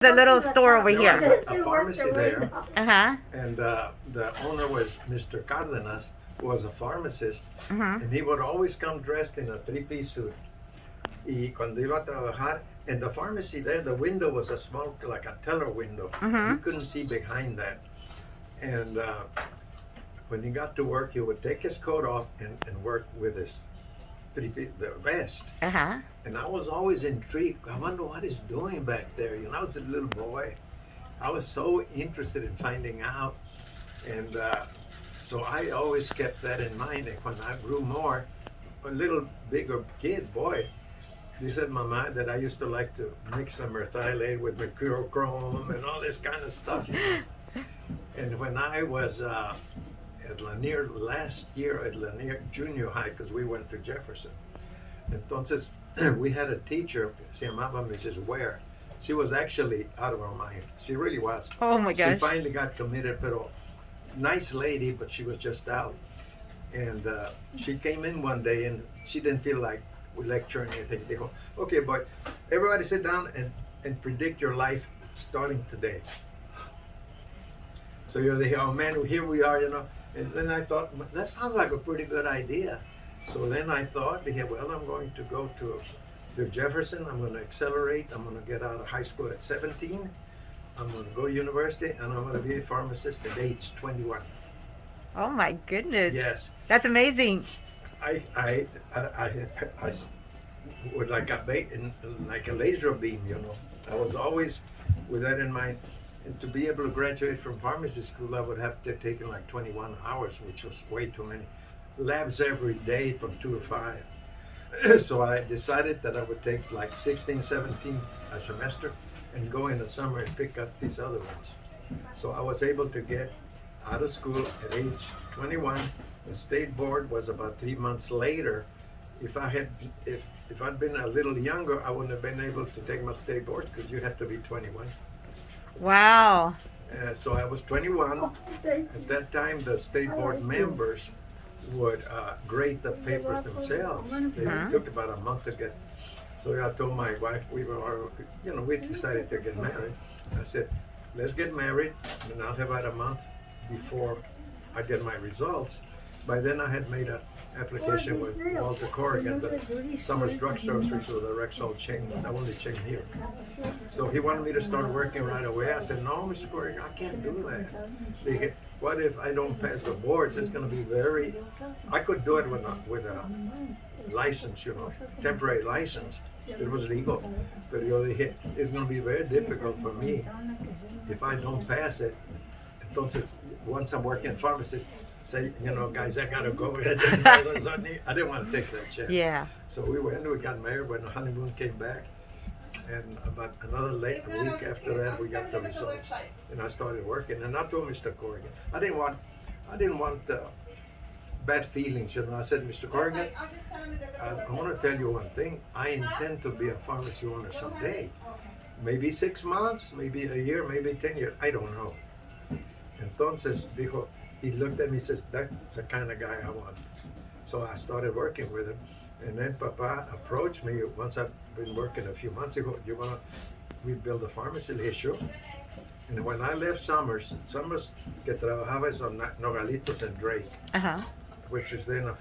The little store over There was here. a pharmacy there, Uh-huh. and the owner was Mr. Cardenas, who was a pharmacist, Uh-huh. and he would always come dressed in a three-piece suit. Y cuando iba a trabajar, in the pharmacy there, the window was a small, like a teller window. Uh-huh. You couldn't see behind that. And when he got to work, he would take his coat off and work with his the vest. Uh-huh. And I was always intrigued. I wonder what he's doing back there. You know, I was a little boy. I was so interested in finding out. And so I always kept that in mind. And when I grew more, a little bigger kid, boy, they said, Mama, that I used to like to mix some methylate with mercurochrome and all this kind of stuff. You know? And when I was at Lanier last year, at Lanier Junior High, because we went to Jefferson. Entonces, we had a teacher, se llamaba Mrs. Ware. She was actually out of her mind. She really was. Oh my She gosh. finally got committed, pero nice lady, but she was just out. And she came in one day and she didn't feel like we lecture or anything. They go, okay, boy, everybody sit down and predict your life starting today. So you're the, oh man, here we are, you know. And then I thought, that sounds like a pretty good idea. So then I thought, well, I'm going to go to Jefferson. I'm going to accelerate. I'm going to get out of high school at 17. I'm going to go to university, and I'm going to be a pharmacist at age 21. Oh my goodness. Yes. That's amazing. I would like like a laser beam, you know. I was always with that in mind. And to be able to graduate from pharmacy school, I would have to have taken like 21 hours, which was way too many. Labs every day from 2 to 5. So I decided that I would take like 16, 17 a semester and go in the summer and pick up these other ones. So I was able to get out of school at age 21. The state board was about 3 months later. If I'd been a little younger, I wouldn't have been able to take my state board because you had to be 21. Wow. So I was 21. At that time, the state board members would grade the papers themselves. They took about a month to get. So I told my wife, we decided to get married. I said, let's get married, and I'll have about a month before I get my results. By then, I had made an application with Walter Corrigan, the Summers Drugstores, which was a Rexall chain, the only chain here. So he wanted me to start working right away. I said, no, Mr. Corrigan, I can't do that. What if I don't pass the boards? It's going to be very. I could do it with a license, you know, temporary license. It was legal, but it's going to be very difficult for me if I don't pass it. Entonces, once I'm working pharmacist, say, you know, guys, I gotta go ahead. I didn't want to take that chance. Yeah. So we got married when the honeymoon came back, and about another week after that, we got the results, and I started working. And I told Mr. Corrigan, I didn't want bad feelings, you know. I said, Mr. Corrigan, I want to tell you one thing. I intend to be a pharmacy owner someday. Maybe 6 months, maybe a year, maybe 10 years. I don't know. Entonces, he looked at me and says, that's the kind of guy I want. So I started working with him. And then Papa approached me once I've been working a few months ago. Do you want to rebuild a pharmacy? Le dije, sure. And when I left Summers que trabajaba es on Nogalitos and Drake, which is then a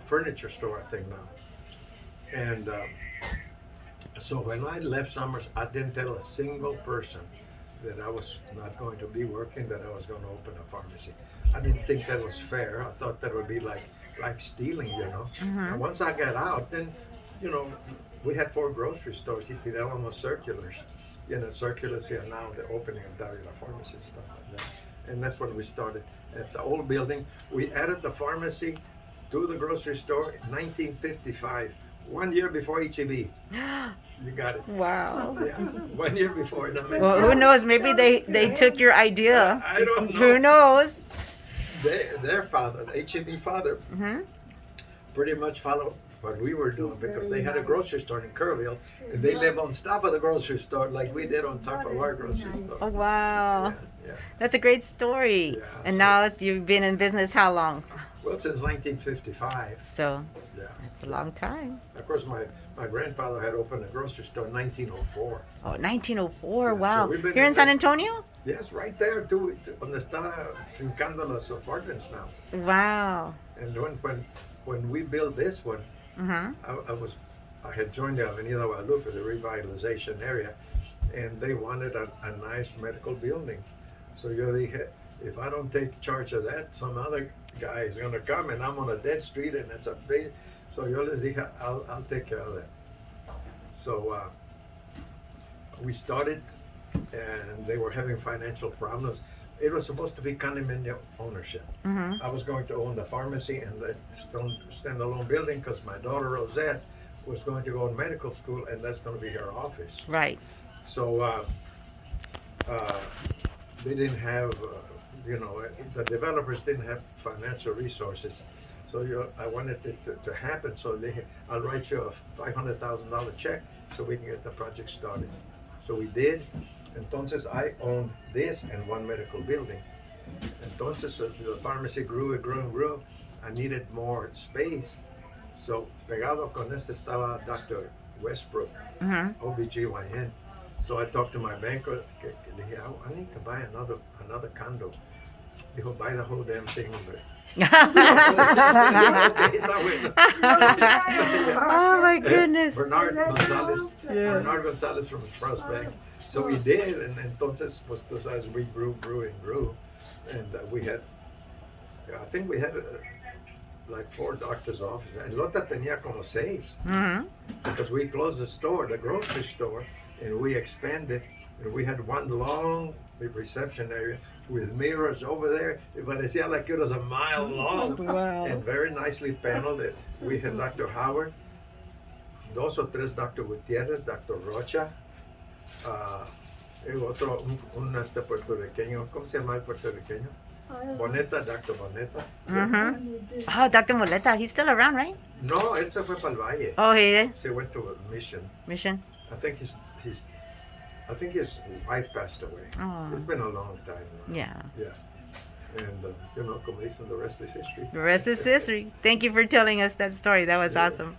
furniture store, I think now. And so when I left Summers, I didn't tell a single person that I was not going to be working, that I was going to open a pharmacy. I didn't think that was fair. I thought that would be like stealing, you know. And once I got out, then, you know, we had 4 grocery stores. He did almost circulars. You know, circulars here now, the opening of Davila Pharmacy and stuff like that. And that's when we started at the old building. We added the pharmacy to the grocery store in 1955, 1 year before HEB. You got it. Wow. Yeah, 1 year before. Well, who knows? Maybe they took your idea. I don't know. Who knows? Their father, the HEB father, pretty much what we were doing because they had a grocery store in Kerrville and they live on top of the grocery store like we did on top of our grocery store. Oh, wow. Yeah. That's a great story. Yeah, And so- now you've been in business how long? Well, since 1955. So Yeah. that's a long time. Of course, my grandfather had opened a grocery store in 1904. Oh, 1904. Yeah, so Wow. we've been Here in in San this- Antonio? Yes, right there, too, donde está fincando los apartments now. Wow. And when we built this one, Mm-hmm. I had joined the Avenida Guadalupe, the revitalization area, and they wanted a nice medical building. So yo dije, if I don't take charge of that, some other guy is gonna come, and I'm on a dead street, and it's a big. So yo les dije, I'll take care of that. So we started, and they were having financial problems. It was supposed to be condominium ownership. Mm-hmm. I was going to own the pharmacy and the standalone building because my daughter Rosette was going to go to medical school, and that's going to be her office. Right. So they didn't have, the developers didn't have financial resources. So I wanted it to happen. So I'll write you a $500,000 check so we can get the project started. So we did. Entonces I owned this and one medical building. Entonces the pharmacy grew and grew and grew. I needed more space. So pegado con este estaba Dr. Westbrook, Mm-hmm. OBGYN. So I talked to my banker. Le dije, I need to buy another condo. Dijo, buy the whole damn thing, hombre. Oh my goodness. Bernard Gonzalez. Yeah. Bernard Gonzalez from Prospect. So we did, and entonces, pues tú sabes, we grew and grew, and we had, I think we had like 4 doctors' offices. And Lota tenía como 6, Mm-hmm. because we closed the store, the grocery store, and we expanded, and we had one long reception area with mirrors over there. It parecía like it was a mile long, Wow. and very nicely paneled. We had Dr. Howard, 2 o 3 Dr. Gutierrez, Dr. Rocha, el otro, un puertorriqueño, ¿cómo se llama el puertorriqueño? Boneta, Dr. Boneta. Mm-hmm. Oh, Dr. Moleta, he's still around, right? No, él se fue para el valle. Oh, he did? Se went to a mission. Mission? I think I think his wife passed away. Oh, It's been a long time now. yeah. Yeah. And, como dicen, the rest is history. The rest is history. Thank you for telling us that story. That was Yeah. awesome.